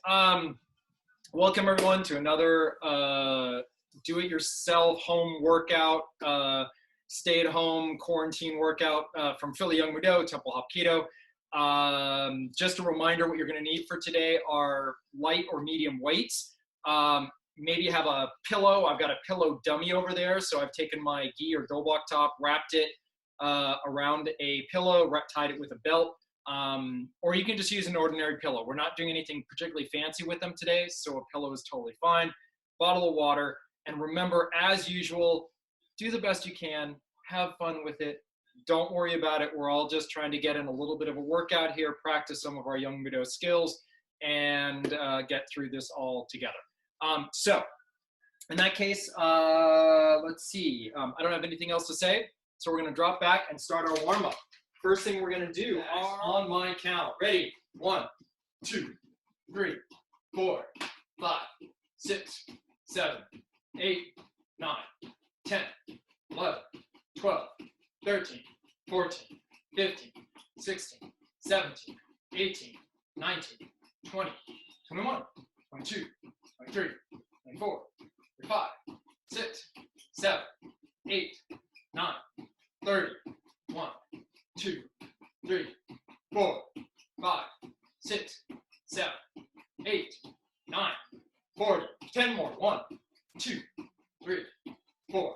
right. Welcome everyone to another do-it-yourself home workout, stay-at-home quarantine workout from Philly Yongmudo, Temple Hapkido. Just a reminder, what you're going to need for today are light or medium weights. Maybe have a pillow. I've got a pillow dummy over there, so I've taken my gi or dobok top, wrapped it around a pillow, tied it with a belt. Or you can just use an ordinary pillow. We're not doing anything particularly fancy with them today, so a pillow is totally fine. Bottle of water, and remember, as usual, do the best you can, have fun with it, don't worry about it. We're all just trying to get in a little bit of a workout here, practice some of our Yongmudo skills, and get through this all together. So, in that case, let's see. I don't have anything else to say, so we're going to drop back and start our warm-up. First thing we're going to do on my count. Ready? 1, 2, 3, 4, 5, 6, 7, 8, 9, 10, 11, 12, 13, 14, 15, 16, 17, 18, 19, 20, 21, 22, 23, 24, 25, 6, 7, 8, 9, 30, 1, 2, 3, 4, 5, 6, 7, 8, 9, 40. 10 more. 1, 2, 3, 4,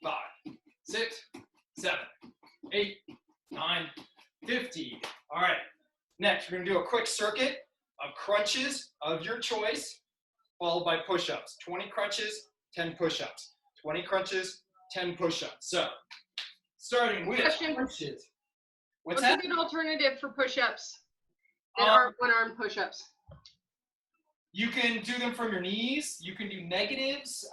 5, 6, 7, 8, 9, 50. All right. Next, we're going to do a quick circuit of crunches of your choice, followed by push-ups. 20 crunches, 10 push-ups. 20 crunches, 10 push-ups. So, starting with crunches. What's a good alternative for push-ups that aren't one-arm push-ups? You can do them from your knees. You can do negatives.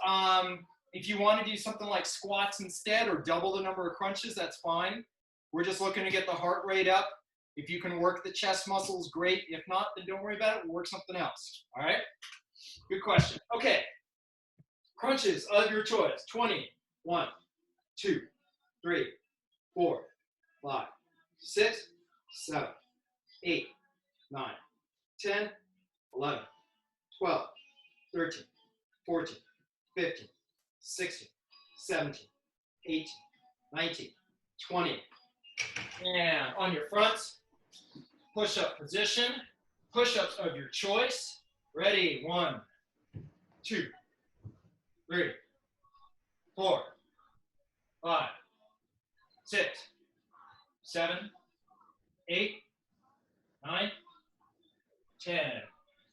If you want to do something like squats instead or double the number of crunches, that's fine. We're just looking to get the heart rate up. If you can work the chest muscles, great. If not, then don't worry about it. We'll work something else. All right? Good question. Okay. Crunches of your choice. 20. 1, 2, 3, 4, 5, 6, 7, 8, 9, 10, 11, 12, 13, 14, 15, 16, 17, 18, 19, 20. And on your fronts, push-up position, push-ups of your choice. Ready? 1, 2, 3, 4, 5, 6, 7, 8, 9, 10.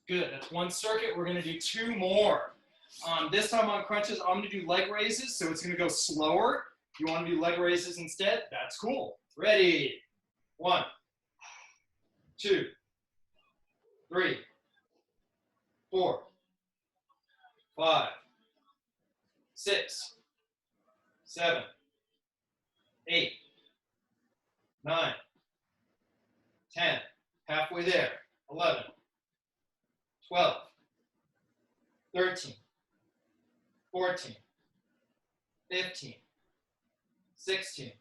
Good. That's one circuit. We're going to do 2 more. This time on crunches, I'm going to do leg raises, so it's going to go slower. If you want to do leg raises instead, that's cool. Ready? 1, 2, 3, 4, 5, 6, 7, 8, 9, 10, halfway there, 11, 12, 13, 14, 15, 16,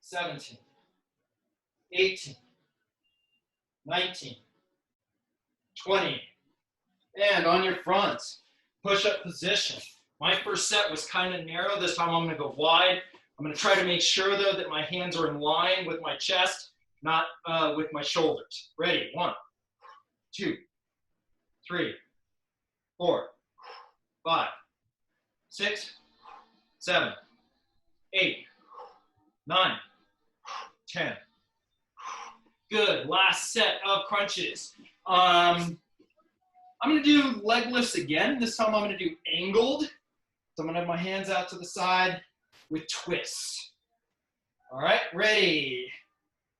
17, 18, 19, 20. And on your fronts, push-up position. My first set was kind of narrow. This time I'm going to go wide. I'm going to try to make sure, though, that my hands are in line with my chest, not with my shoulders. Ready? 1, 2, 3, 4, 5, 6, 7, 8, 9, 10. Good. Last set of crunches. I'm going to do leg lifts again. This time I'm going to do angled. So I'm going to have my hands out to the side with twists. All right, ready?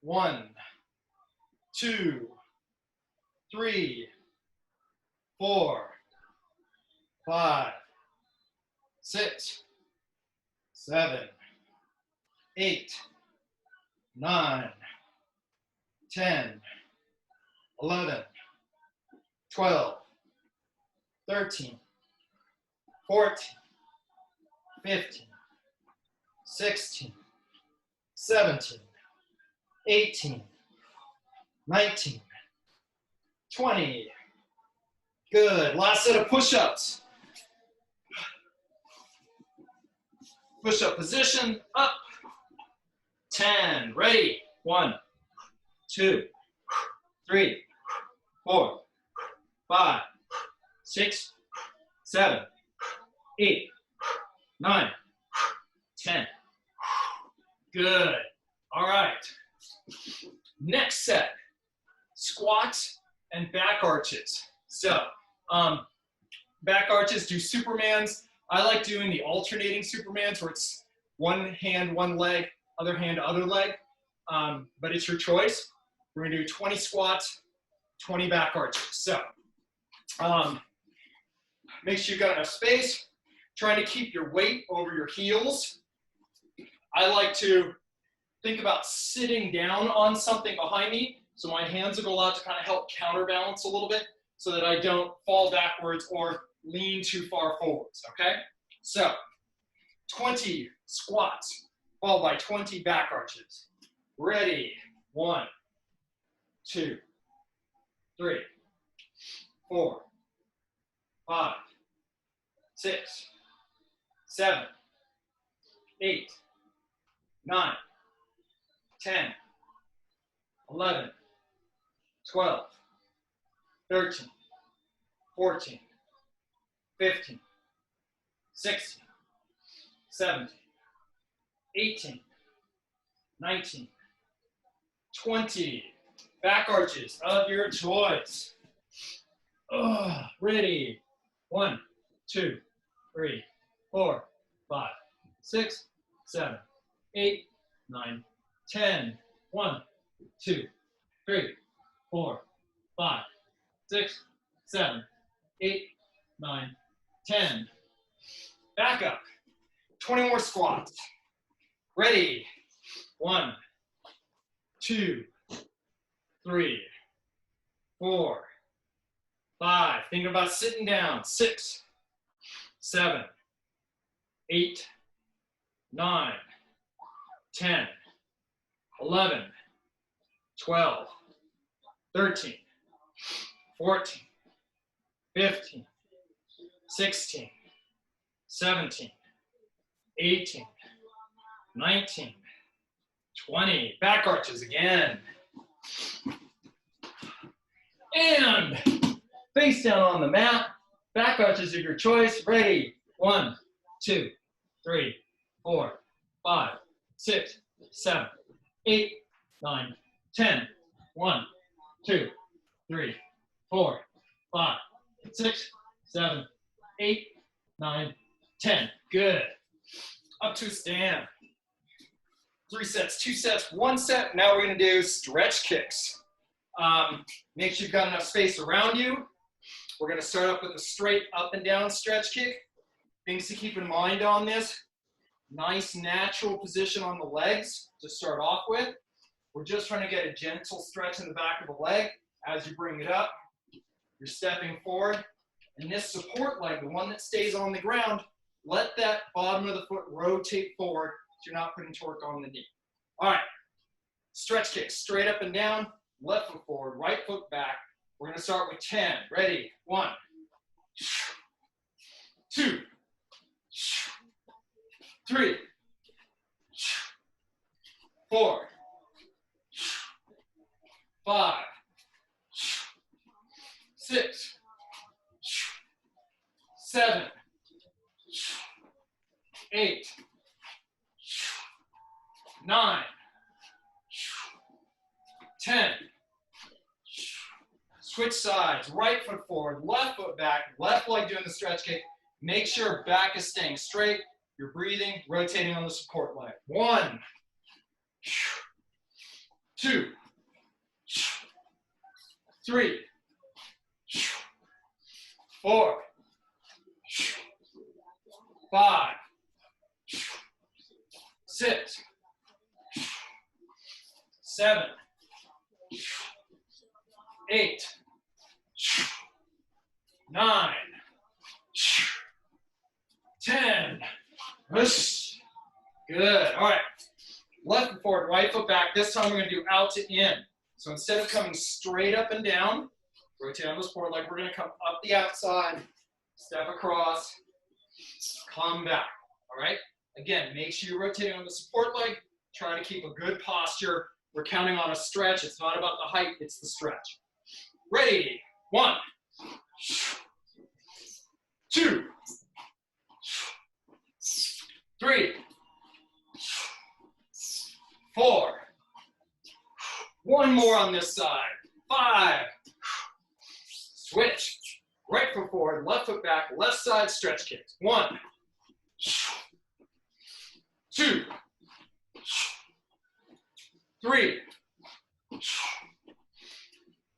1, 2, 3, 4, 5, 6, 7, 8, 9, 10, 11, 12, 13, 14, 15, 16, 17, 18, 19, 20. Good. Last set of push-ups. Push-up position, up. 10. Ready. 1, 2, 3, 4, 5, 6, 7, 8, 9, 10. Good. All right. Next set, squats and back arches. So, back arches, do Supermans. I like doing the alternating Supermans where it's one hand, one leg, other hand, other leg. But it's your choice. We're gonna do 20 squats, 20 back arches. So, make sure you've got enough space. Trying to keep your weight over your heels. I like to think about sitting down on something behind me, so my hands will go out to kind of help counterbalance a little bit so that I don't fall backwards or lean too far forwards, okay? So, 20 squats, followed by 20 back arches. Ready, 1, 2, 3, 4, 5, 6, 7, 8, 9, 10, 11, 12, 13, 14, 15, 16, 17, 18, 19, 20. Back arches of your choice. Ready. 1, 2, 3, 4, 5, 6, 7, 8, 9, 10. 1, 2, 3, 4, 5, 6, 7, 8, 9, 10. Back up. 20 more squats. Ready. 1, 2, 3, 4, 5. Think about sitting down. 6, 7, 8, 9, 10, 11, 12, 13, 14, 15, 16, 17, 18, 19, 20. Back arches again. And face down on the mat. Back arches of your choice. Ready. 1, 2, 3, 4, 5, 6, 7, 8, 9, 10. 1, 2, 3, 4, 5, 6, 7, 8, 9, 10. Good. Up to stand. 3 sets, 2 sets, 1 set. Now we're going to do stretch kicks. Make sure you've got enough space around you. We're going to start up with a straight up and down stretch kick. Things to keep in mind on this. Nice natural position on the legs to start off with. We're just trying to get a gentle stretch in the back of the leg. As you bring it up, you're stepping forward. And this support leg, the one that stays on the ground, let that bottom of the foot rotate forward so you're not putting torque on the knee. All right, stretch kick, straight up and down, left foot forward, right foot back. We're gonna start with 10. Ready? 1, 2, 3, 4, 5, 6, 7, 8, 9, 10. Switch sides, right foot forward, left foot back, left leg doing the stretch kick. Make sure back is staying straight. You're breathing, rotating on the support leg. 1, 2, 3, 4, 5, 6, 7, 8, 9, 10. Good. All right. Left foot forward, right foot back. This time we're going to do out to in. So instead of coming straight up and down, Rotate on the support leg. We're going to come up the outside, step across, come back. All right? Again, make sure you're rotating on the support leg. Try to keep a good posture. We're counting on a stretch. It's not about the height, it's the stretch. Ready? 1, 2, 3, 4. One more on this side. 5. Switch. Right foot forward, left foot back, left side stretch kicks. 1, 2, 3,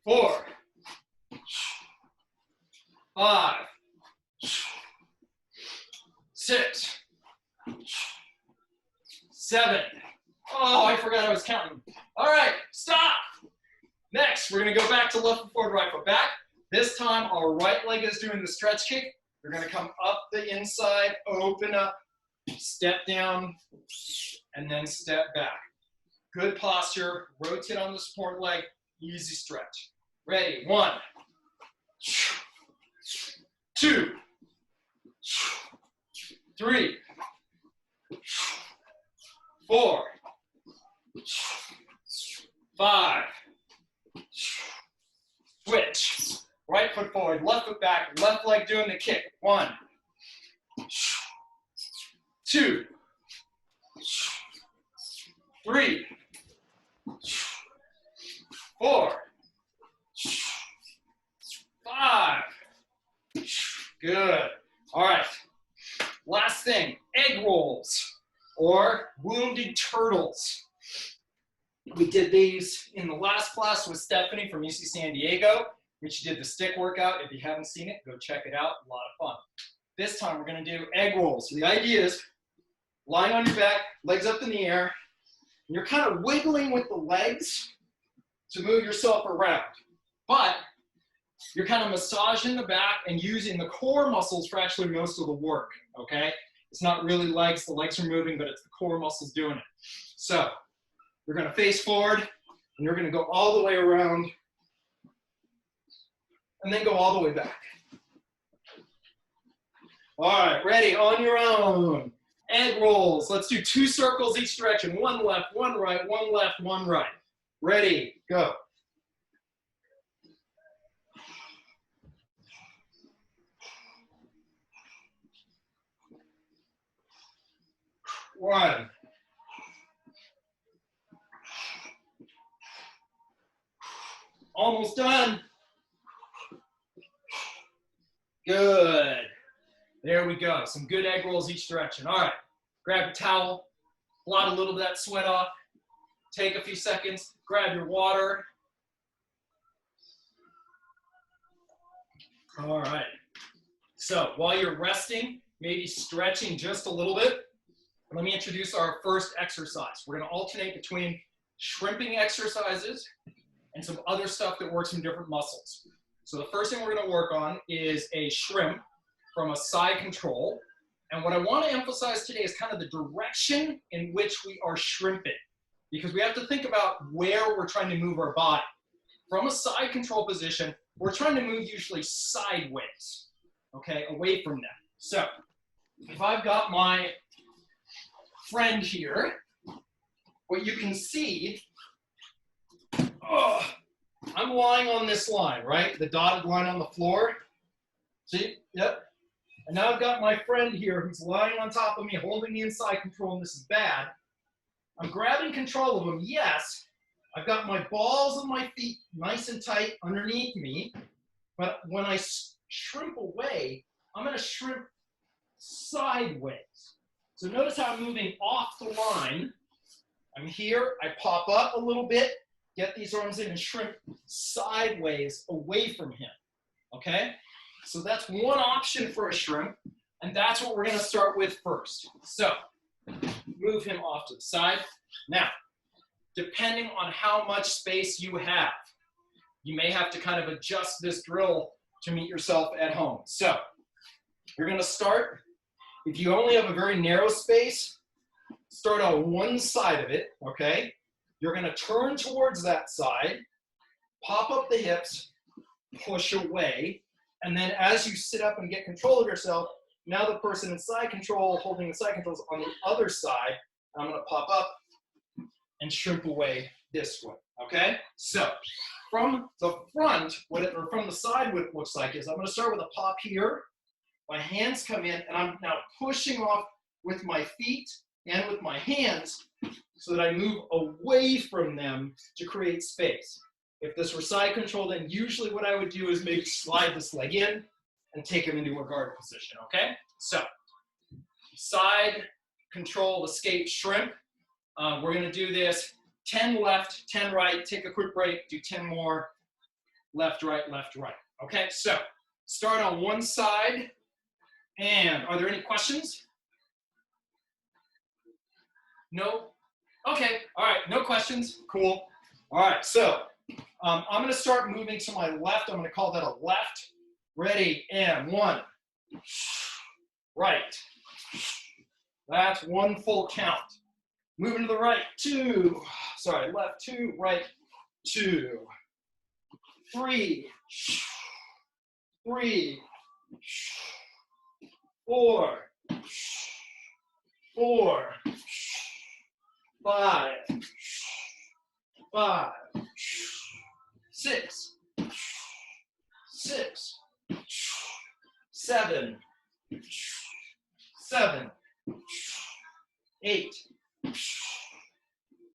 4, 5, 6, 7. Oh, I forgot I was counting. All right, stop. Next, we're going to go back to left foot forward, right foot back. This time, our right leg is doing the stretch kick. We're going to come up the inside, open up, step down, and then step back. Good posture. Rotate on the support leg. Easy stretch. Ready? 1, 2, 3, 4, 5. Switch. Right foot forward, left foot back, left leg doing the kick. 1, 2, 3, 4, 5. Good. All right. Last thing, egg rolls or wounded turtles. We did these in the last class with Stephanie from UC San Diego, which she did the stick workout. If you haven't seen it, go check it out. A lot of fun. This time we're going to do egg rolls. So the idea is lying on your back, legs up in the air, and you're kind of wiggling with the legs to move yourself around. But you're kind of massaging the back and using the core muscles for actually most of the work, okay? It's not really legs. The legs are moving, but it's the core muscles doing it. So you're going to face forward, and you're going to go all the way around, and then go all the way back. All right, ready, on your own. Egg rolls. Let's do 2 circles each direction. 1 left, 1 right, 1 left, 1 right. Ready, go. One. Almost done. Good. There we go. Some good egg rolls each direction. All right. Grab a towel. Blot a little bit of that sweat off. Take a few seconds. Grab your water. All right. So while you're resting, maybe stretching just a little bit, let me introduce our first exercise. We're going to alternate between shrimping exercises and some other stuff that works in different muscles. So the first thing we're going to work on is a shrimp from a side control. And what I want to emphasize today is kind of the direction in which we are shrimping, because we have to think about where we're trying to move our body. From a side control position, we're trying to move usually sideways, okay, away from that. So if I've got my friend here, what you can see, I'm lying on this line, right? The dotted line on the floor. See? Yep. And now I've got my friend here who's lying on top of me, holding the inside control, and this is bad. I'm grabbing control of him, yes. I've got my balls of my feet nice and tight underneath me, but when I shrimp away, I'm going to shrimp sideways. So notice how I'm moving off the line. I'm here, I pop up a little bit, get these arms in and shrimp sideways away from him, okay? So that's one option for a shrimp, and that's what we're going to start with first. So move him off to the side. Now, depending on how much space you have, you may have to kind of adjust this drill to meet yourself at home. So you're going to start, if you only have a very narrow space, start on one side of it, okay? You're going to turn towards that side, pop up the hips, push away. And then as you sit up and get control of yourself, now the person in side control, holding the side controls on the other side, I'm gonna pop up and shrimp away this way, okay? So from the front, or from the side, what it looks like is I'm gonna start with a pop here. My hands come in, and I'm now pushing off with my feet and with my hands so that I move away from them to create space. If this were side control, then usually what I would do is maybe slide this leg in and take him into a guard position, okay? So, side control, escape, shrimp. We're gonna do this 10 left, 10 right, take a quick break, do 10 more, left, right, okay? So, start on one side, and are there any questions? No? Okay, all right, no questions, cool. All right, so I'm gonna start moving to my left. I'm gonna call that a left. Ready, and 1, right. That's 1 full count. Moving to the right, 2, sorry, left 2, right 2, 3, 3, 4, 4, 5, 5, 6, 6, 7, 7, 8,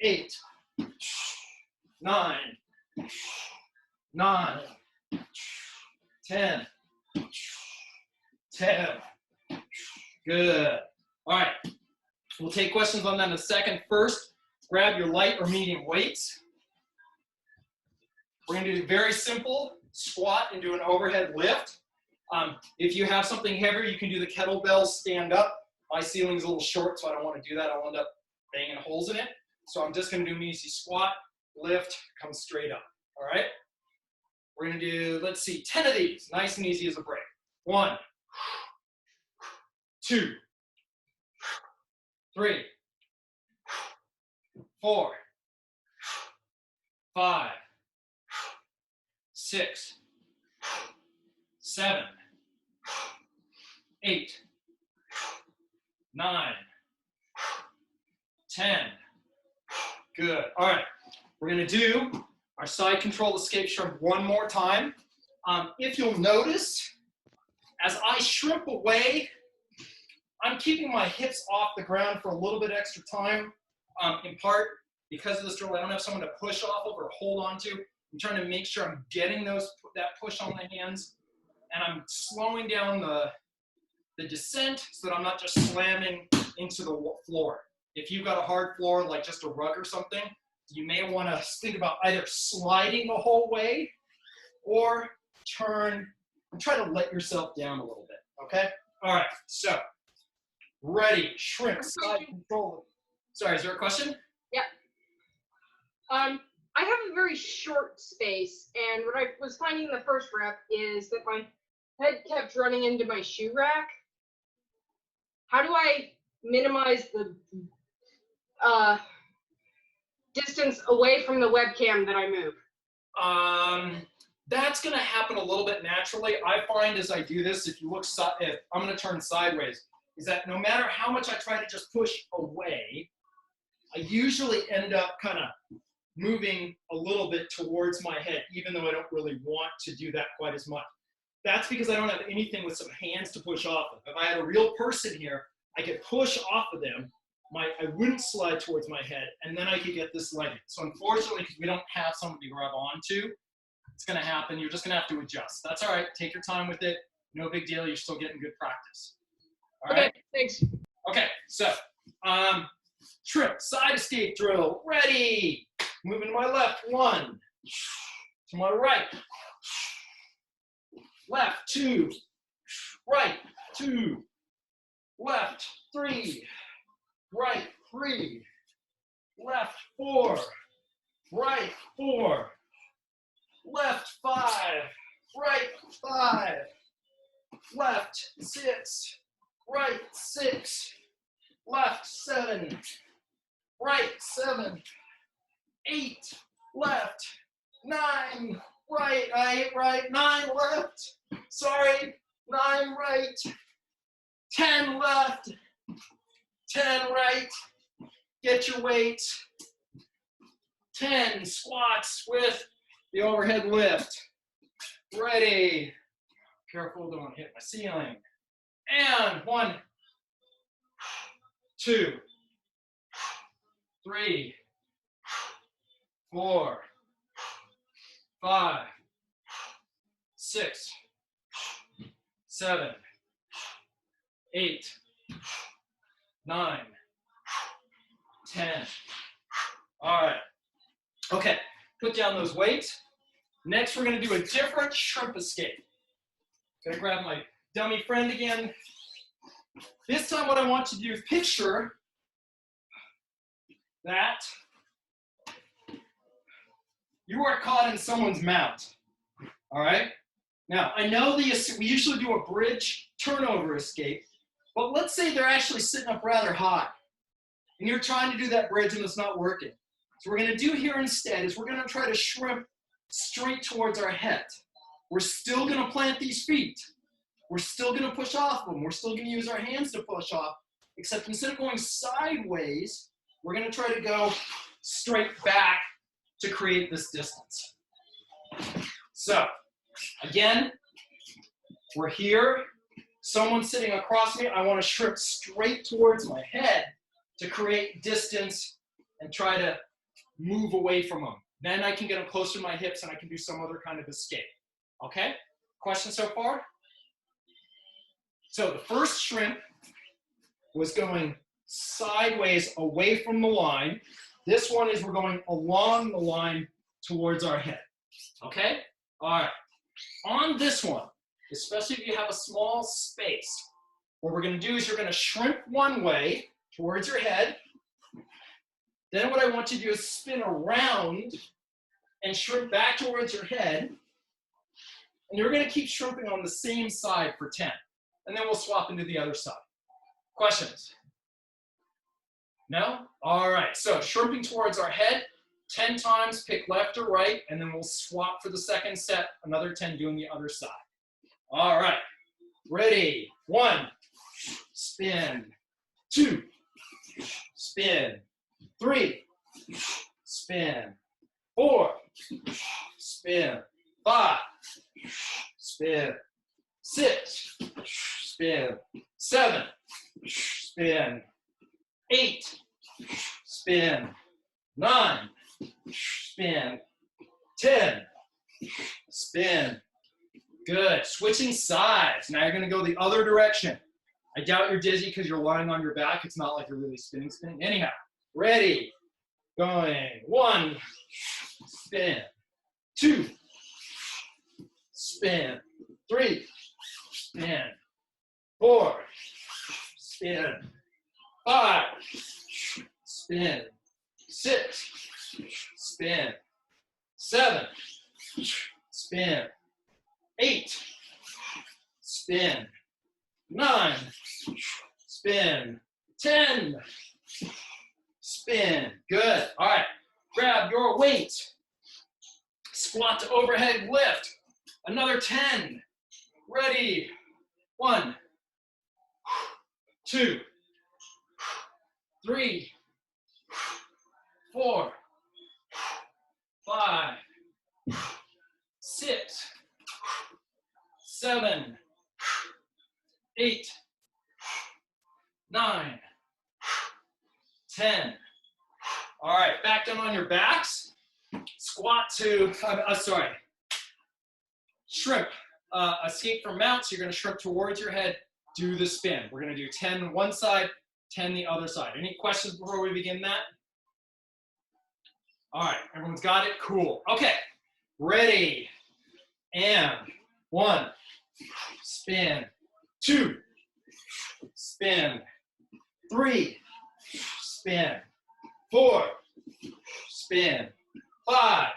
8, 9, 9, 10, 10. Good. All right. We'll take questions on that in a second. First, grab your light or medium weights. We're going to do very simple squat and do an overhead lift. If you have something heavier, you can do the kettlebell stand up. My ceiling's a little short, so I don't want to do that. I'll end up banging holes in it. So I'm just going to do an easy squat, lift, come straight up. All right? We're going to do, let's see, 10 of these. Nice and easy as a break. 1, 2, 3, 4, 5, 6, 7, 8, 9, 10. Good. All right. We're going to do our side control escape shrimp one more time. If you'll notice, as I shrimp away, I'm keeping my hips off the ground for a little bit extra time, in part because of this drill. I don't have someone to push off of or hold on to. I'm trying to make sure I'm getting that push on the hands, and I'm slowing down the descent so that I'm not just slamming into the floor. If you've got a hard floor, like just a rug or something, you may want to think about either sliding the whole way or turn and try to let yourself down a little bit, okay? All right, so ready, shrimp, side control. Sorry, is there a question? Yeah. I have a very short space, and what I was finding the first rep is that my head kept running into my shoe rack. How do I minimize the distance away from the webcam that I move? That's going to happen a little bit naturally. I find as I do this, if you look, if I'm going to turn sideways, is that no matter how much I try to just push away, I usually end up kind of moving a little bit towards my head, even though I don't really want to do that quite as much. That's because I don't have anything with some hands to push off of. If I had a real person here, I could push off of them. I wouldn't slide towards my head, and then I could get this leg in. So unfortunately, because we don't have someone to grab onto, it's going to happen. You're just going to have to adjust. That's all right. Take your time with it. No big deal. You're still getting good practice. All right? Okay, thanks. Okay, so shrimp, side escape drill. Ready. Moving to my left, 1. To my right. Left, 2. Right, 2. Left, 3. Right, 3. Left, 4. Right, 4. Left, 5. Right, 5. Left, 6. Right, 6. Left, 7. Right, 7. 8. Left, 9. right, 9 left. Sorry, 9 right. 10 left. 10 right. Get your weight. 10 squats with the overhead lift. Ready. Careful, don't hit my ceiling. And 1, 2, 3, 4, 5, 6, 7, 8, 9, 10. All right. Okay, put down those weights. Next, we're going to do a different shrimp escape. Gonna grab my dummy friend again. This time what I want you to do is picture that you are caught in someone's mount. All right? Now, I know we usually do a bridge turnover escape, but let's say they're actually sitting up rather high, and you're trying to do that bridge and it's not working. So what we're gonna do here instead is we're gonna try to shrimp straight towards our head. We're still gonna plant these feet. We're still gonna push off them. We're still gonna use our hands to push off, except instead of going sideways, we're gonna try to go straight back to create this distance. So, again, we're here. Someone's sitting across me. I wanna shrimp straight towards my head to create distance and try to move away from them. Then I can get them closer to my hips and I can do some other kind of escape. Okay? Questions so far? So the first shrimp was going sideways away from the line. This one is we're going along the line towards our head. Okay? All right. On this one, especially if you have a small space, what we're going to do is you're going to shrimp one way towards your head. Then what I want you to do is spin around and shrimp back towards your head. And you're going to keep shrimping on the same side for 10. And then we'll swap into the other side. Questions? No? All right, so shrimping towards our head, 10 times, pick left or right, and then we'll swap for the second set, another 10 doing the other side. All right, ready? 1, spin. 2, spin. 3, spin. 4, spin. 5, spin. 6, spin. 7, spin. 8, spin. 9, spin. 10, spin. Good. Switching sides. Now you're going to go the other direction. I doubt you're dizzy because you're lying on your back. It's not like you're really spinning. Anyhow, ready. Going. 1, spin. 2, spin. 3, spin. 4, spin. 5, spin. 6, spin. 7, spin. 8, spin. 9, spin. 10, spin. Good. All right. Grab your weight. Squat to overhead lift. Another 10. Ready. 1, 2, 3, 4, 5, 6, 7, 8, 9, 10. All right, back down on your backs. Squat to, shrimp. Escape from mounts, you're gonna shrimp towards your head, do the spin. We're gonna do 10 one side, 10 the other side. Any questions before we begin that? All right, everyone's got it? Cool. Okay, ready. And 1, spin. 2, spin. 3, spin. 4, spin. 5,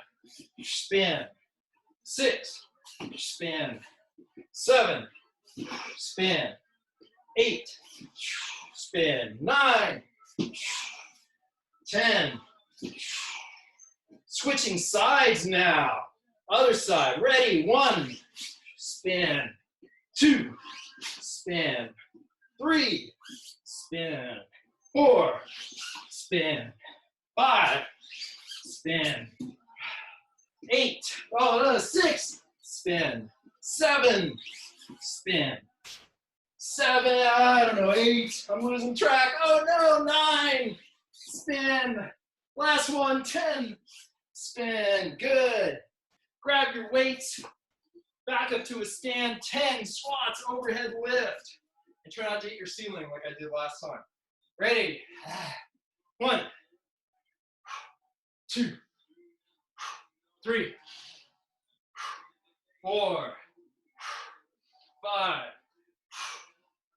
spin. 6, spin. 7, spin. 8, spin. 9, 10. Switching sides now. Other side, ready, 1, spin, 2, spin, 3, spin, 4, spin, 5, spin, 8, 6, spin, 7, spin, 7, I don't know, 8, I'm losing track, oh no, 9, spin, last one, 10, spin, good. Grab your weights, back up to a stand, 10 squats, overhead lift, and try not to hit your ceiling like I did last time. Ready? 1, 2, 3, 4, 5,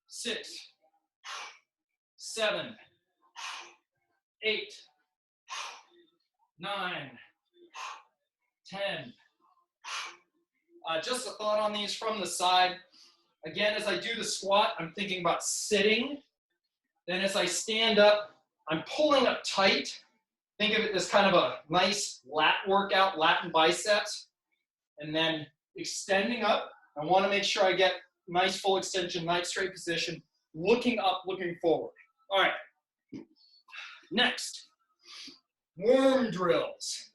6, 7, 8, 9, 10. Just a thought on these from the side. Again, as I do the squat, I'm thinking about sitting. Then as I stand up, I'm pulling up tight. Think of it as kind of a nice lat workout, lat and biceps. And then extending up. I want to make sure I get nice full extension, nice straight position, looking up, looking forward. All right. Next, worm drills.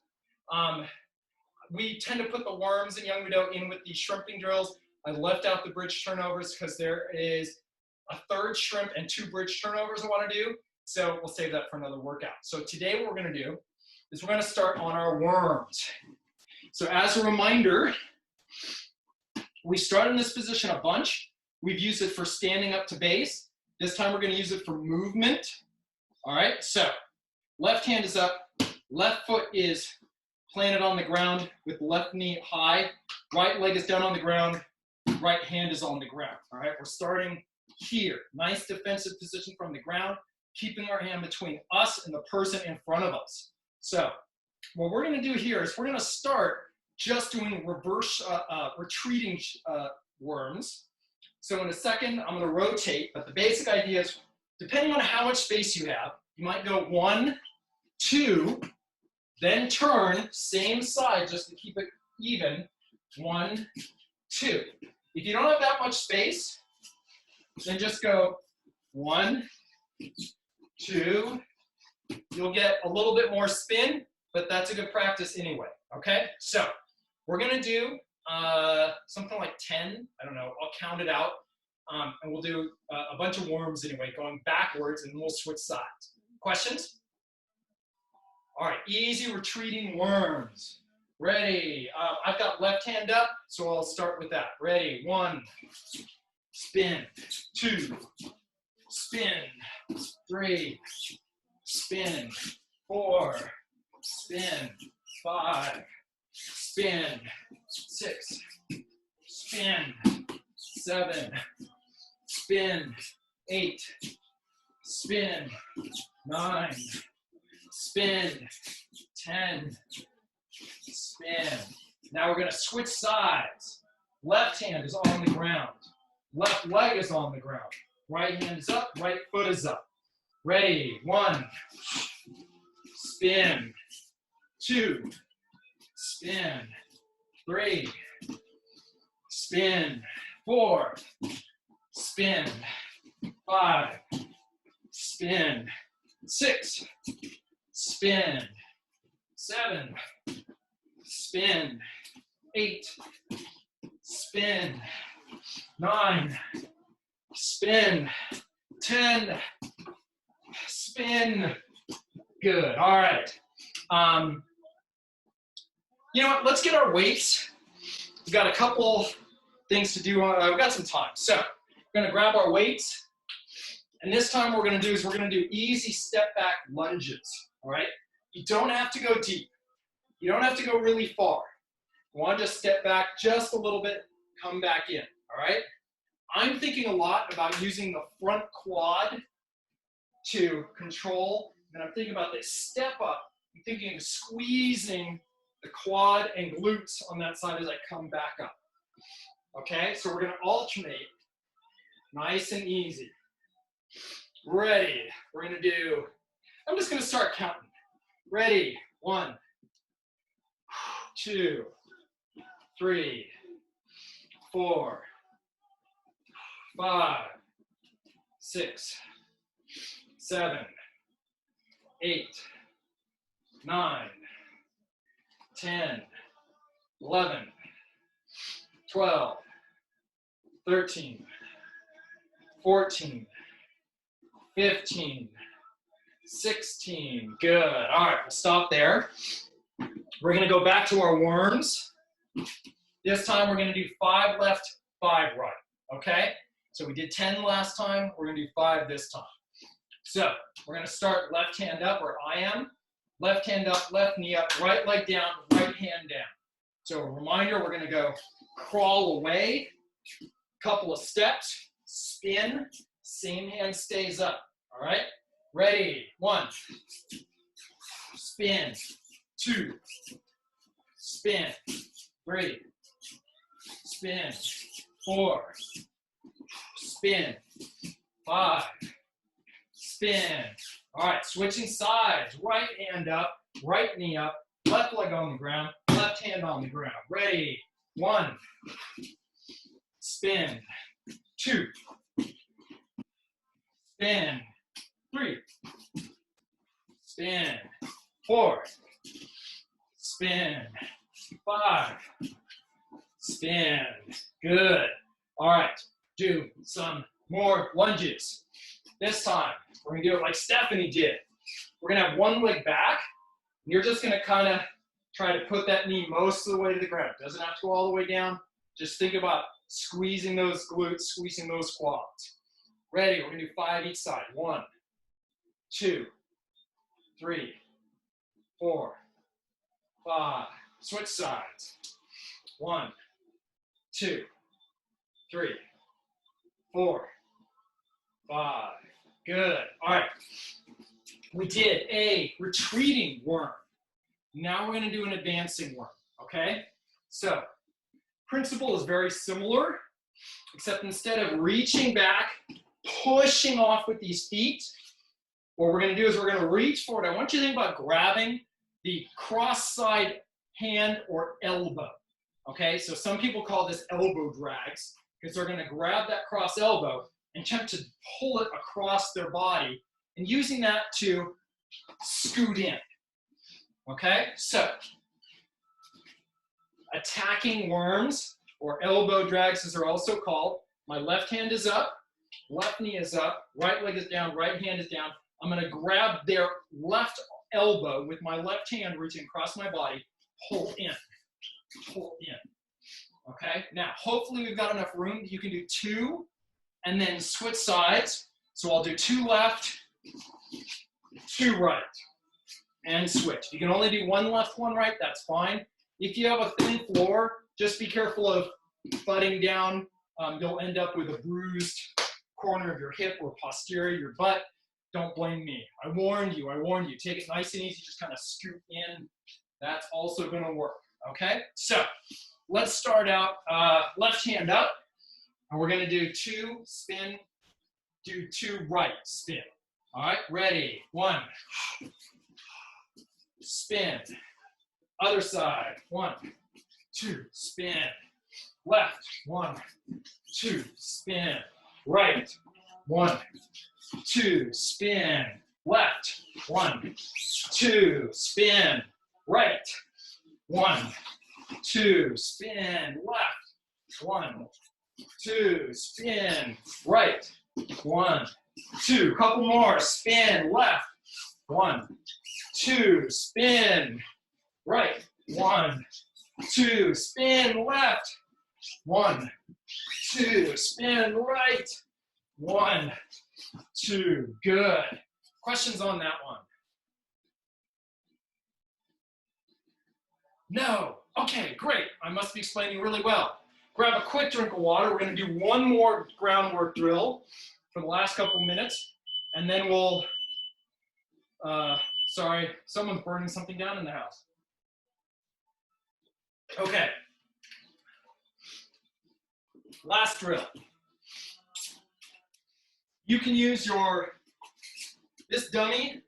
We tend to put the worms in Yongmudo in with these shrimping drills. I left out the bridge turnovers because there is a third shrimp and 2 bridge turnovers I want to do. So we'll save that for another workout. So today what we're going to do is we're going to start on our worms. So as a reminder, we start in this position a bunch. We've used it for standing up to base. This time we're going to use it for movement. All right, so left hand is up, left foot is planted on the ground with left knee high, right leg is down on the ground, right hand is on the ground. All right, we're starting here. Nice defensive position from the ground, keeping our hand between us and the person in front of us. So what we're going to do here is we're going to start just doing reverse retreating worms. So in a second, I'm going to rotate, but the basic idea is, depending on how much space you have, you might go 1, 2, then turn, same side, just to keep it even, 1, 2. If you don't have that much space, then just go 1, 2. You'll get a little bit more spin, but that's a good practice anyway, okay? So we're gonna do something like 10, I don't know, I'll count it out, and we'll do a bunch of worms anyway, going backwards, and we'll switch sides. Questions? All right, easy retreating worms. Ready? I've got left hand up, so I'll start with that. Ready? 1, spin, 2, spin, 3, spin, 4, spin, 5, spin, 6, spin, 7, spin, 8, spin, 9, spin, 10, spin. Now we're going to switch sides. Left hand is on the ground. Left leg is on the ground. Right hand is up, right foot is up. Ready? 1, spin, 2, spin, 3, spin, 4, spin, 5, spin, 6, spin, 7, spin, 8, spin, 9, spin, 10, spin. Good. All right. You know what? Let's get our weights. We've got a couple things to do. We've got some time. So we're going to grab our weights. And this time what we're going to do is we're going to do easy step back lunges. All right? You don't have to go deep. You don't have to go really far. You want to just step back just a little bit, come back in. All right? I'm thinking a lot about using the front quad to control. And I'm thinking about this step up. I'm thinking of squeezing the quad and glutes on that side as I come back up. Okay, so we're going to alternate. Nice and easy. Ready. We're going to do, I'm just going to start counting. Ready. 1, 2, 3, 4, 5, 6, 7, 8, 9, 10, 11, 12, 13, 14, 15, 16. Good. All right, we'll stop there. We're going to go back to our worms. This time we're going to do 5 left, 5 right. Okay? So we did 10 last time. We're going to do 5 this time. So we're going to start left hand up where I am. Left hand up, left knee up, right leg down, right hand down. So a reminder, we're going to go crawl away, couple of steps, spin, same hand stays up. All right? Ready? 1, spin, 2, spin, 3, spin, 4, spin, 5, spin. All right, switching sides. Right hand up, right knee up, left leg on the ground, left hand on the ground. Ready? 1, spin, 2, spin, 3, spin, 4, spin, 5, spin. Good. All right, do some more lunges. This time, we're going to do it like Stephanie did. We're going to have one leg back, and you're just going to kind of try to put that knee most of the way to the ground. Doesn't have to go all the way down. Just think about squeezing those glutes, squeezing those quads. Ready? We're going to do 5 each side. 1, 2, 3, 4, 5. Switch sides. 1, 2, 3, 4, 5. Good. All right. We did a retreating worm. Now we're going to do an advancing worm. Okay? So, principle is very similar, except instead of reaching back, pushing off with these feet, what we're going to do is we're going to reach forward. I want you to think about grabbing the cross-side hand or elbow. Okay? So some people call this elbow drags because they're going to grab that cross elbow and attempt to pull it across their body and using that to scoot in. Okay? So, attacking worms, or elbow drags as they're also called. My left hand is up, left knee is up, right leg is down, right hand is down. I'm going to grab their left elbow with my left hand reaching across my body, pull in, pull in. Okay? Now, hopefully we've got enough room that you can do 2 and then switch sides. So I'll do 2 left, 2 right, and switch. If you can only do 1 left, 1 right, that's fine. If you have a thin floor, just be careful of butting down. You'll end up with a bruised corner of your hip or posterior, your butt. Don't blame me. I warned you, I warned you. Take it nice and easy, just kind of scoot in. That's also gonna work, okay? So, let's start out left hand up, and we're gonna do 2 spin, do 2 right spin. All right, ready? 1, spin. Other side, 1, 2, spin. Left, 1, 2, spin. Right, 1, 2, spin. Left, 1, 2, spin. Right, 1, 2, spin. Left, 1, 2, spin. Right, 1, 2. Couple more, spin. Left, 1, 2, spin. Right, 1, 2, spin left, 1, 2, spin right, 1, 2, good. Questions on that one? No, okay, great. I must be explaining really well. Grab a quick drink of water. We're gonna do one more groundwork drill for the last couple minutes, and then we'll, sorry, someone's burning something down in the house. Okay. Last drill. You can use this dummy,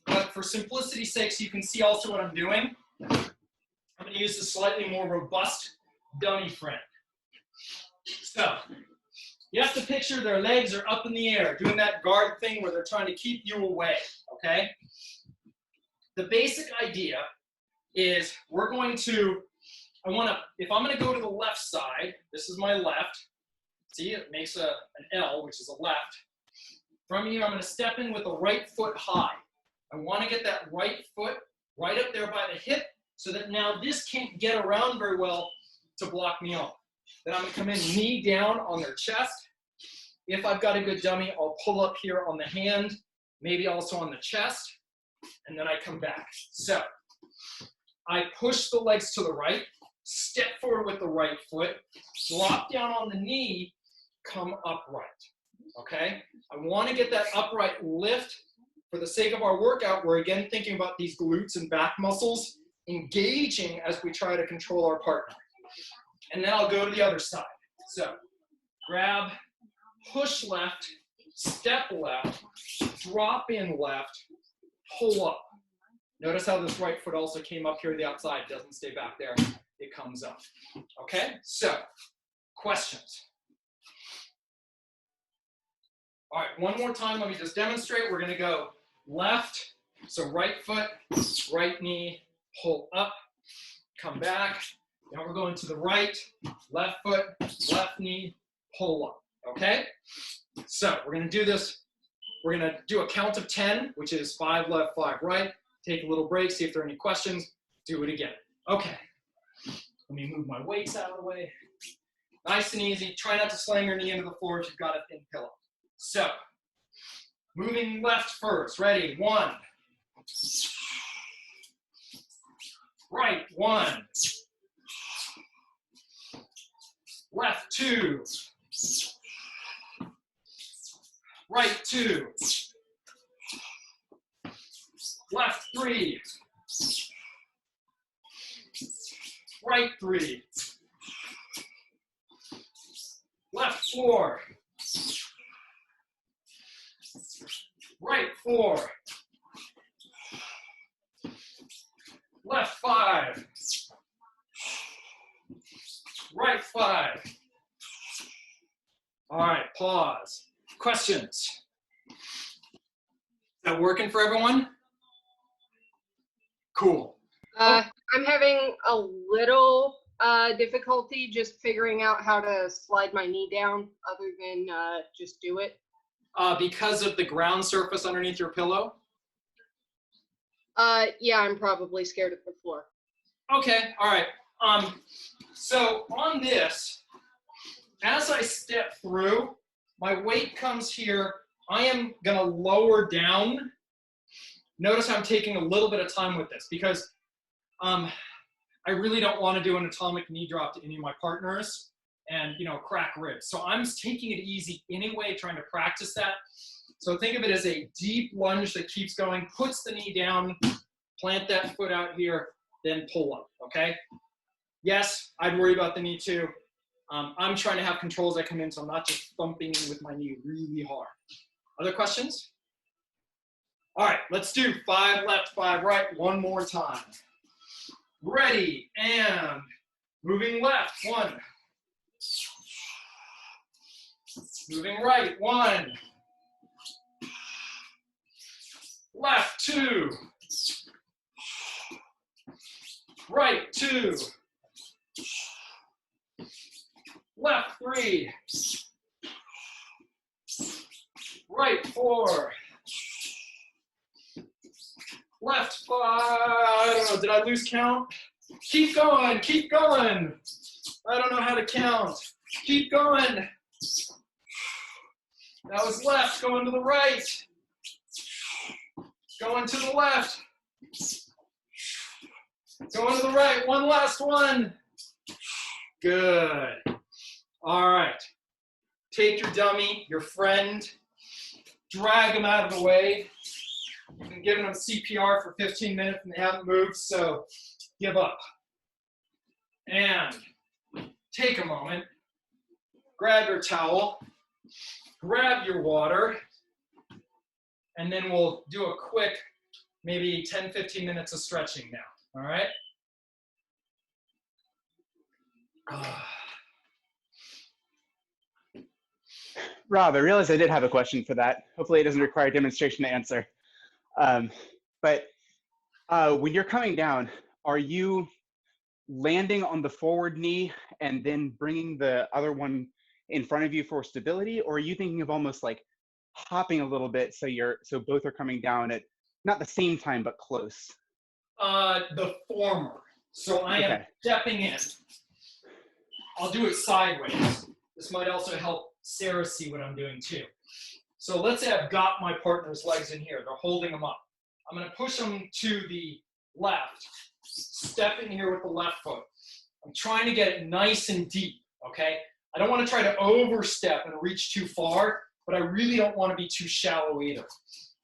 but for simplicity's sake, so you can see also what I'm doing. I'm going to use a slightly more robust dummy friend. So you have to picture their legs are up in the air, doing that guard thing where they're trying to keep you away, okay? The basic idea is we're going to, if I'm gonna go to the left side, this is my left. See, it makes an L, which is a left. From here, I'm gonna step in with the right foot high. I wanna get that right foot right up there by the hip so that now this can't get around very well to block me off. Then I'm gonna come in knee down on their chest. If I've got a good dummy, I'll pull up here on the hand, maybe also on the chest, and then I come back. So I push the legs to the right, step forward with the right foot, drop down on the knee, come upright, okay? I want to get that upright lift. For the sake of our workout, we're again thinking about these glutes and back muscles engaging as we try to control our partner. And then I'll go to the other side. So grab, push left, step left, drop in left, pull up. Notice how this right foot also came up here to the outside, doesn't stay back there, it comes up. Okay, so questions? All right, one more time, let me just demonstrate. We're gonna go left, so right foot, right knee, pull up, come back. Now we're going to the right, left foot, left knee, pull up, okay? So we're gonna do this, we're gonna do a count of 10, which is 5 left, 5 right. Take a little break, see if there are any questions, do it again. Okay, let me move my weights out of the way. Nice and easy, try not to slam your knee into the floor if you've got a thin pillow. So, moving left first, ready, 1. Right, 1. Left, 2. Right, 2. Left, 3. Right, 3. Left, 4. Right, 4. Left, 5. Right, 5. All right, pause. Questions? Is that working for everyone? Cool. I'm having a little difficulty just figuring out how to slide my knee down other than just do it. Because of the ground surface underneath your pillow? Yeah, I'm probably scared of the floor. Okay, all right. So on this, as I step through, my weight comes here. I am gonna lower down. Notice I'm taking a little bit of time with this because I really don't want to do an atomic knee drop to any of my partners and, you know, crack ribs. So I'm taking it easy anyway, trying to practice that. So think of it as a deep lunge that keeps going, puts the knee down, plant that foot out here, then pull up, okay? Yes, I'd worry about the knee too. I'm trying to have control as I come in, so I'm not just thumping in with my knee really hard. Other questions? All right, let's do 5 left, 5 right, one more time. Ready, and moving left, 1. Moving right, 1. Left, 2. Right, 2. Left, 3. Right, 4. Left, 5. I don't know, did I lose count? Keep going, keep going. I don't know how to count. Keep going. That was left, going to the right. Going to the left. Going to the right, one last one. Good. All right. Take your dummy, your friend, drag them out of the way. You've been giving them CPR for 15 minutes and they haven't moved, so give up. And take a moment, grab your towel, grab your water, and then we'll do a quick, maybe 10, 15 minutes of stretching now, all right? Rob, I realize I did have a question for that. Hopefully it doesn't require a demonstration to answer. But when you're coming down, are you landing on the forward knee and then bringing the other one in front of you for stability? Or are you thinking of almost like hopping a little bit so both are coming down at not the same time, but close? The former. So I am stepping in. I'll do it sideways. This might also help Sarah see what I'm doing too. So let's say I've got my partner's legs in here. They're holding them up. I'm going to push them to the left. Step in here with the left foot. I'm trying to get it nice and deep, okay? I don't want to try to overstep and reach too far, but I really don't want to be too shallow either.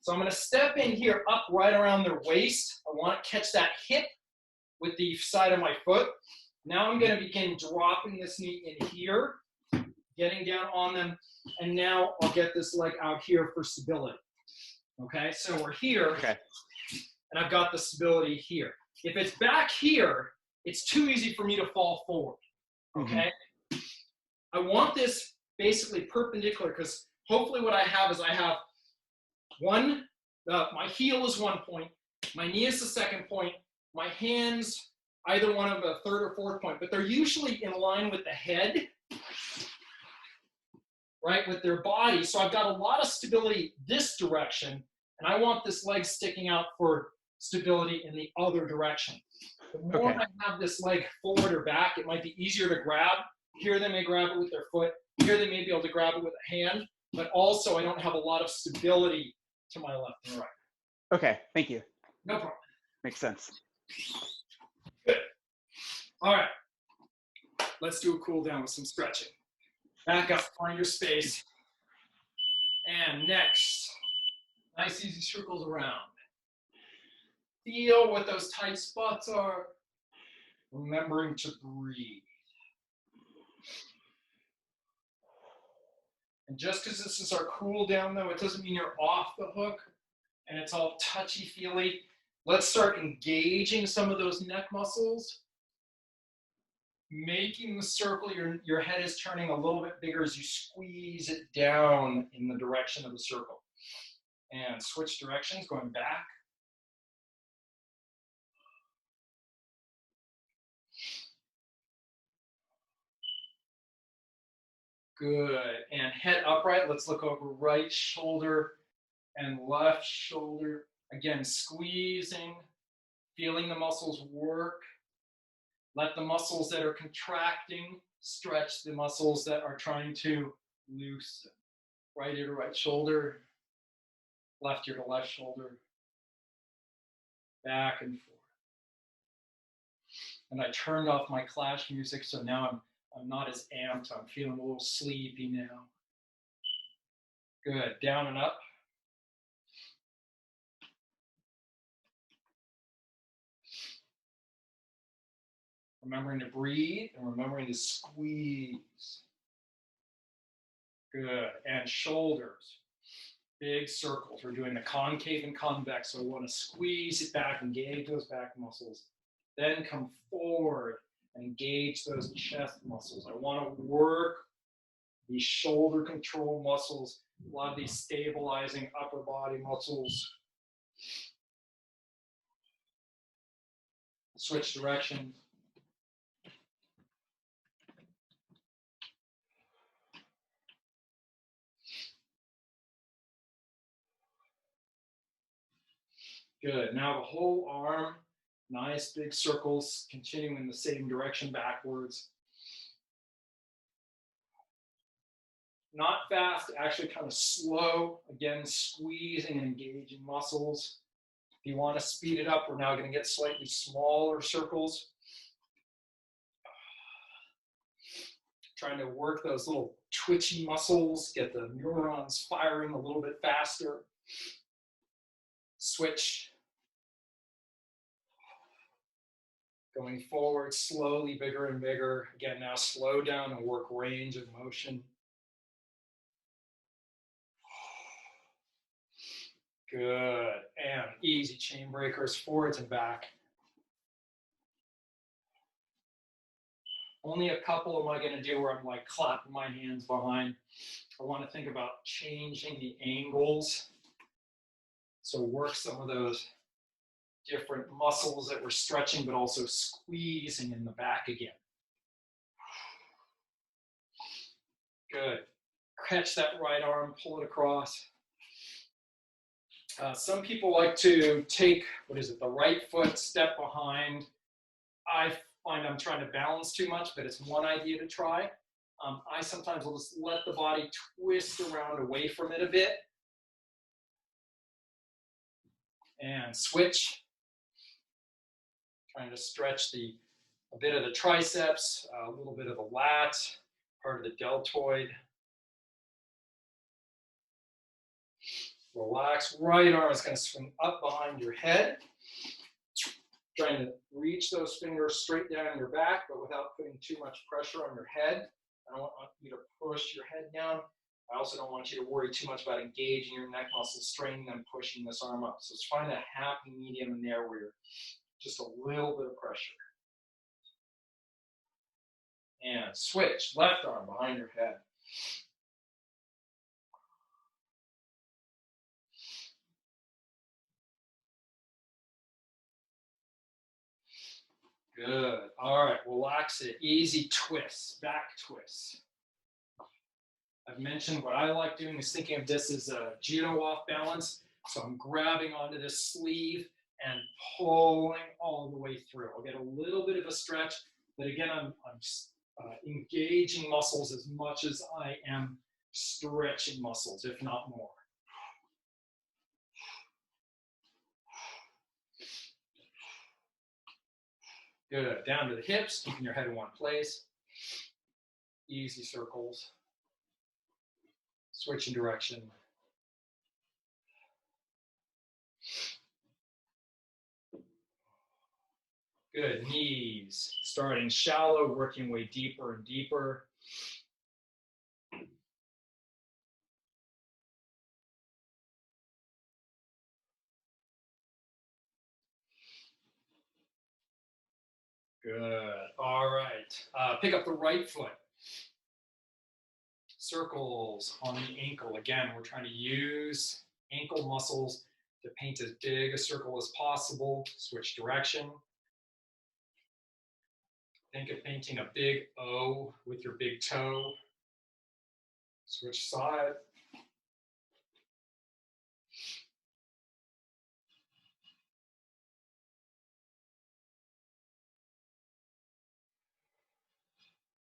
So I'm going to step in here up right around their waist. I want to catch that hip with the side of my foot. Now I'm going to begin dropping this knee in here, getting down on them, and now I'll get this leg out here for stability. Okay, so we're here, and I've got the stability here. If it's back here, it's too easy for me to fall forward, okay? I want this basically perpendicular, because hopefully what I have is I have one, my heel is 1 point, my knee is the 2nd point, my hands, either one of a 3rd or 4th point, but they're usually in line with the head, right, with their body. So I've got a lot of stability this direction, and I want this leg sticking out for stability in the other direction. The more I have this leg forward or back, it might be easier to grab. Here they may grab it with their foot. Here they may be able to grab it with a hand, but also I don't have a lot of stability to my left and right. Okay, thank you. No problem. Makes sense. Good. All right. Let's do a cool down with some stretching. Back up, find your space. And next, nice easy circles around. Feel what those tight spots are. Remembering to breathe. And just because this is our cool down though, it doesn't mean you're off the hook and it's all touchy-feely. Let's start engaging some of those neck muscles. Making the circle, your head is turning a little bit bigger as you squeeze it down in the direction of the circle. And switch directions, going back. Good, and head upright. Let's look over right shoulder and left shoulder. Again, squeezing, feeling the muscles work. Let the muscles that are contracting stretch the muscles that are trying to loosen. Right ear to right shoulder, left ear to left shoulder, back and forth. And I turned off my clash music, so now I'm not as amped. I'm feeling a little sleepy now. Good, down and up. Remembering to breathe and remembering to squeeze. Good, and shoulders. Big circles. We're doing the concave and convex, so we want to squeeze it back, engage those back muscles. Then come forward and engage those chest muscles. I want to work these shoulder control muscles, a lot of these stabilizing upper body muscles. Switch directions. Good, now the whole arm, nice big circles, continuing the same direction backwards. Not fast, actually kind of slow. Again, squeezing and engaging muscles. If you want to speed it up, we're now going to get slightly smaller circles. Trying to work those little twitchy muscles, get the neurons firing a little bit faster. Switch. Going forward, slowly, bigger and bigger. Again, now slow down and work range of motion. Good, and easy chain breakers, forwards and back. Only a couple am I going to do where I'm like clapping my hands behind. I want to think about changing the angles. So work some of those different muscles that we're stretching, but also squeezing in the back again. Good. Catch that right arm, pull it across. Some people like to take, the right foot, step behind. I find I'm trying to balance too much, but it's one idea to try. I sometimes will just let the body twist around away from it a bit. And switch. Trying to stretch a bit of the triceps, a little bit of the lat, part of the deltoid. Relax, right arm is going to swing up behind your head. Trying to reach those fingers straight down your back, but without putting too much pressure on your head. I don't want you to push your head down. I also don't want you to worry too much about engaging your neck muscles, straining them, pushing this arm up. So just find a happy medium in there where you're just a little bit of pressure. And switch, left arm behind your head. Good. All right, relax it. Easy twists, back twists. I've mentioned what I like doing is thinking of this as a judo off balance. So I'm grabbing onto this sleeve and pulling all the way through. I'll get a little bit of a stretch, but again, I'm engaging muscles as much as I am stretching muscles, if not more. Good. Down to the hips, keeping your head in one place. Easy circles. Switching direction. Good. Knees. Starting shallow, working way deeper and deeper. Good. All right. Pick up the right foot. Circles on the ankle. Again, we're trying to use ankle muscles to paint as big a circle as possible. Switch direction. Think of painting a big O with your big toe. Switch side.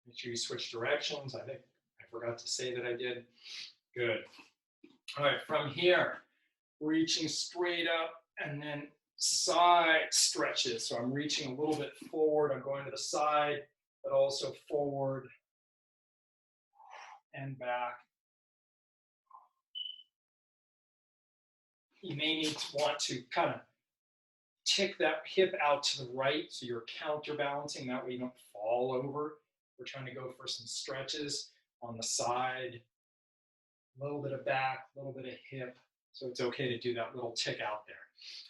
Make sure you switch directions. I think I forgot to say that I did. Good. All right, from here, reaching straight up and then side stretches. So I'm reaching a little bit forward. I'm going to the side, but also forward and back. You may want to kind of tick that hip out to the right so you're counterbalancing. That way you don't fall over. We're trying to go for some stretches on the side, a little bit of back, a little bit of hip. So it's okay to do that little tick out there.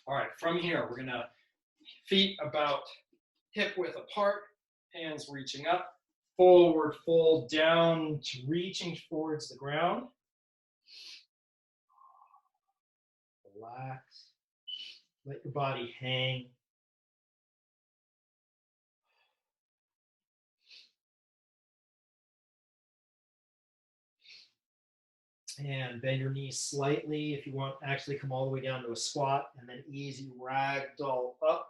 All right, from here, we're gonna feet about hip width apart, hands reaching up, forward fold down, reaching towards the ground. Relax, let your body hang. And bend your knees slightly if you want. Actually come all the way down to a squat and then easy ragdoll up.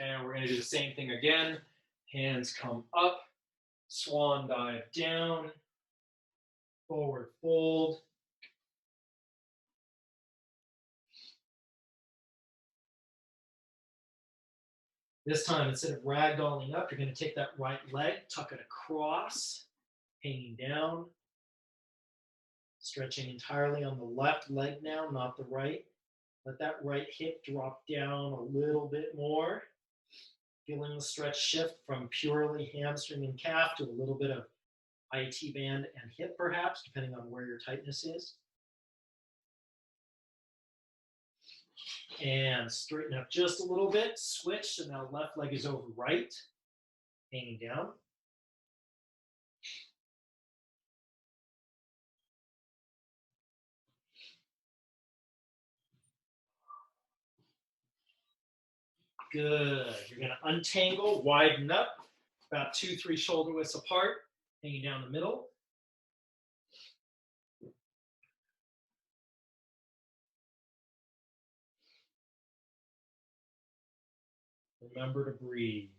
And we're going to do the same thing again. Hands come up, swan dive down, forward fold. This time, instead of ragdolling up, you're going to take that right leg, tuck it across, hanging down, stretching entirely on the left leg now, not the right. Let that right hip drop down a little bit more. Feeling the stretch shift from purely hamstring and calf to a little bit of IT band and hip perhaps, depending on where your tightness is. And straighten up just a little bit. Switch. So now left leg is over right. Hanging down. Good. You're going to untangle, widen up, about 2-3 shoulder widths apart, hanging down the middle. Remember to breathe.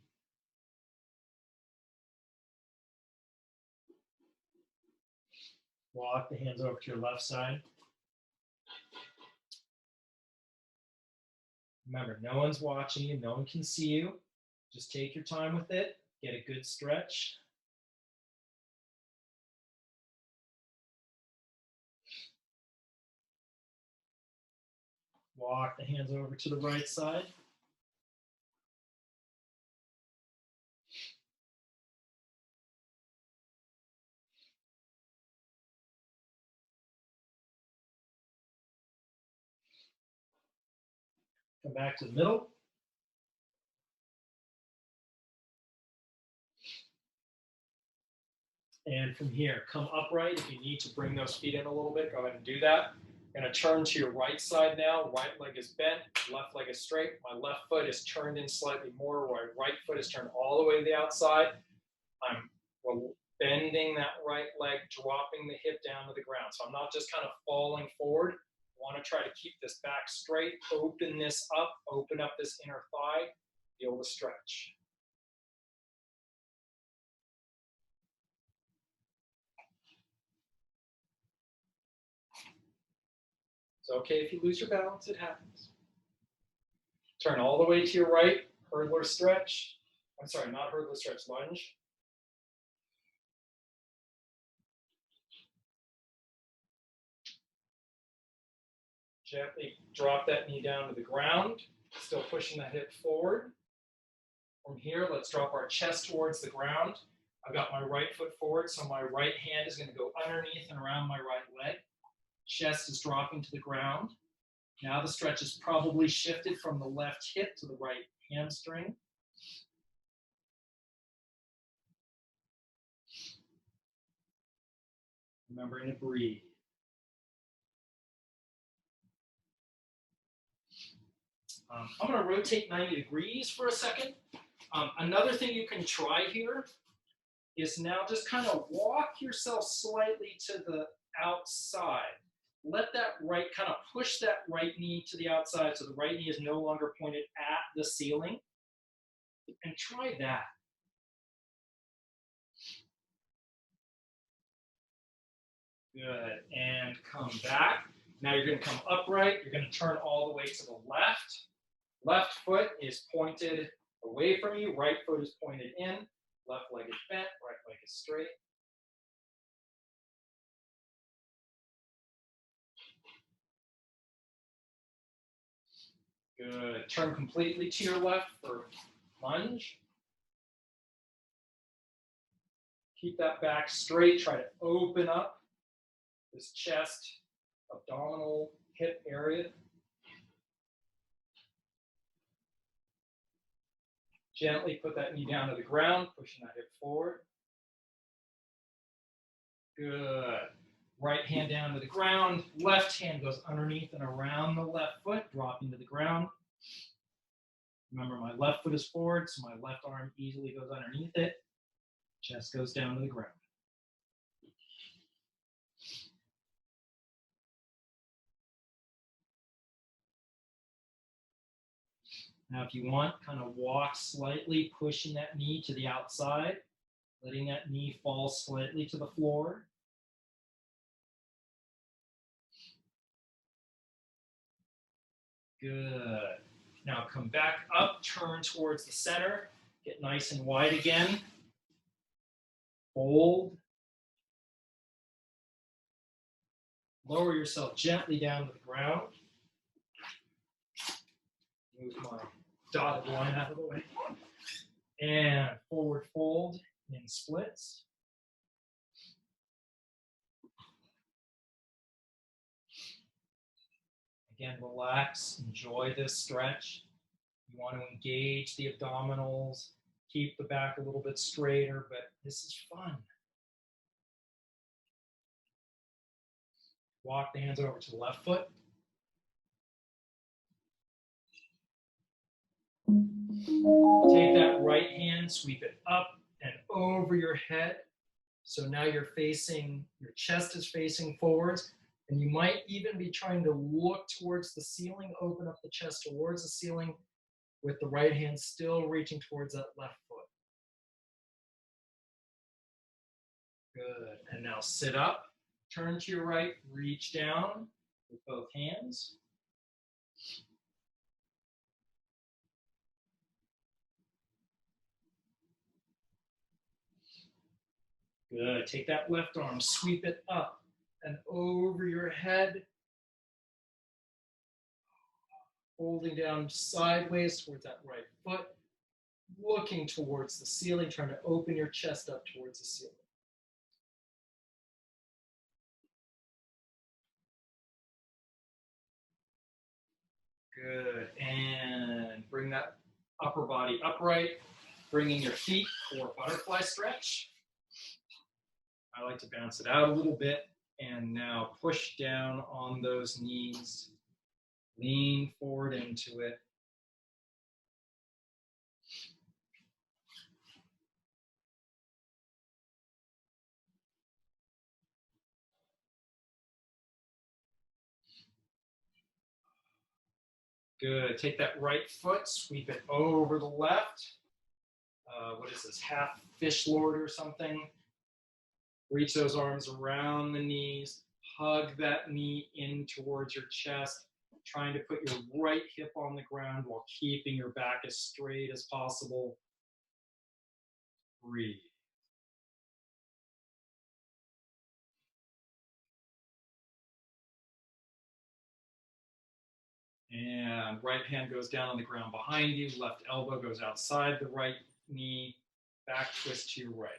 Walk the hands over to your left side. Remember, no one's watching you, no one can see you. Just take your time with it, get a good stretch. Walk the hands over to the right side. Come back to the middle. And from here, come upright. If you need to bring those feet in a little bit, go ahead and do that. I'm going to turn to your right side now. Right leg is bent, left leg is straight. My left foot is turned in slightly more. My right foot is turned all the way to the outside. I'm bending that right leg, dropping the hip down to the ground. So I'm not just kind of falling forward. I want to try to keep this back straight, open this up, open up this inner thigh, be able to stretch. It's okay if you lose your balance, it happens. Turn all the way to your right, hurdler stretch. I'm sorry, not hurdler stretch, lunge. Gently drop that knee down to the ground, still pushing that hip forward. From here, let's drop our chest towards the ground. I've got my right foot forward, so my right hand is going to go underneath and around my right leg. Chest is dropping to the ground. Now the stretch is probably shifted from the left hip to the right hamstring. Remembering to breathe. I'm going to rotate 90 degrees for a second. Another thing you can try here is now just kind of walk yourself slightly to the outside. Let that right, kind of push that right knee to the outside so the right knee is no longer pointed at the ceiling. And try that. Good. And come back. Now you're going to come upright. You're going to turn all the way to the left. Left foot is pointed away from you. Right foot is pointed in. Left leg is bent. Right leg is straight. Good. Turn completely to your left for lunge. Keep that back straight. Try to open up this chest, abdominal, hip area. Gently put that knee down to the ground, pushing that hip forward. Good. Right hand down to the ground. Left hand goes underneath and around the left foot, dropping to the ground. Remember, my left foot is forward, so my left arm easily goes underneath it. Chest goes down to the ground. Now, if you want, kind of walk slightly, pushing that knee to the outside, letting that knee fall slightly to the floor. Good. Now come back up, turn towards the center, get nice and wide again. Fold. Lower yourself gently down to the ground. Move my dotted line out of the way. And forward fold in splits. Again, relax, enjoy this stretch. You want to engage the abdominals, keep the back a little bit straighter, but this is fun. Walk the hands over to the left foot. Take that right hand, sweep it up and over your head. So now you're facing, your chest is facing forwards, and you might even be trying to look towards the ceiling, open up the chest towards the ceiling with the right hand still reaching towards that left foot. Good. And now sit up, turn to your right, reach down with both hands. Good. Take that left arm, sweep it up and over your head, holding down sideways towards that right foot, looking towards the ceiling, trying to open your chest up towards the ceiling. Good. And bring that upper body upright, bringing your feet for butterfly stretch. I like to bounce it out a little bit, and now push down on those knees. Lean forward into it. Good. Take that right foot, sweep it over the left. What is this, half fish lord or something? Reach those arms around the knees. Hug that knee in towards your chest. Trying to put your right hip on the ground while keeping your back as straight as possible. Breathe. And right hand goes down on the ground behind you. Left elbow goes outside the right knee. Back twist to your right.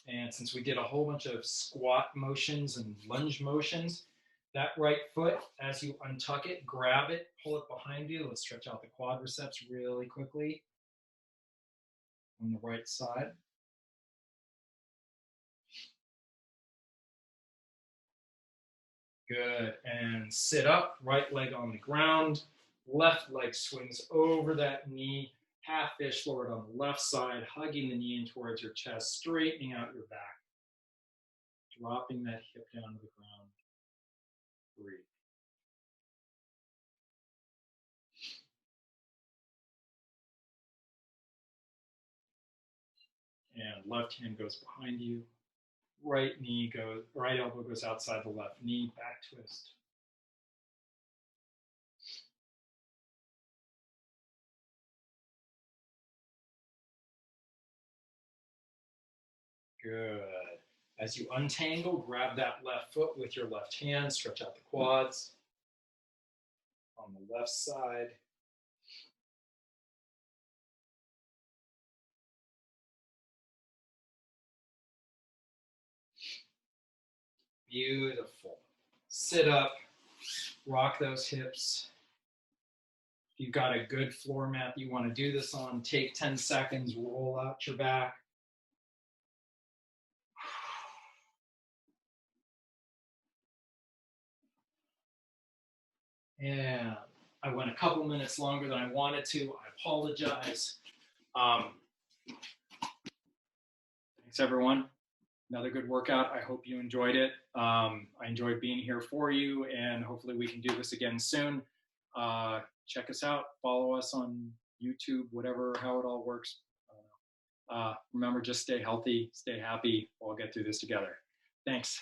And since we did a whole bunch of squat motions and lunge motions, that right foot, as you untuck it, grab it, pull it behind you. Let's stretch out the quadriceps really quickly on the right side. Good. And sit up, right leg on the ground. Left leg swings over that knee. Half fish lord on the left side, hugging the knee in towards your chest, straightening out your back. Dropping that hip down to the ground. Breathe. And left hand goes behind you. Right elbow goes outside the left knee, back twist. Good. As you untangle, grab that left foot with your left hand, stretch out the quads on the left side. Beautiful. Sit up, rock those hips. If you've got a good floor mat that you want to do this on, take 10 seconds, roll out your back. And I went a couple minutes longer than I wanted to. I apologize. Thanks, everyone. Another good workout. I hope you enjoyed it. I enjoyed being here for you, and hopefully we can do this again soon. Check us out. Follow us on YouTube, how it all works. Remember, just stay healthy, stay happy. We'll get through this together. Thanks.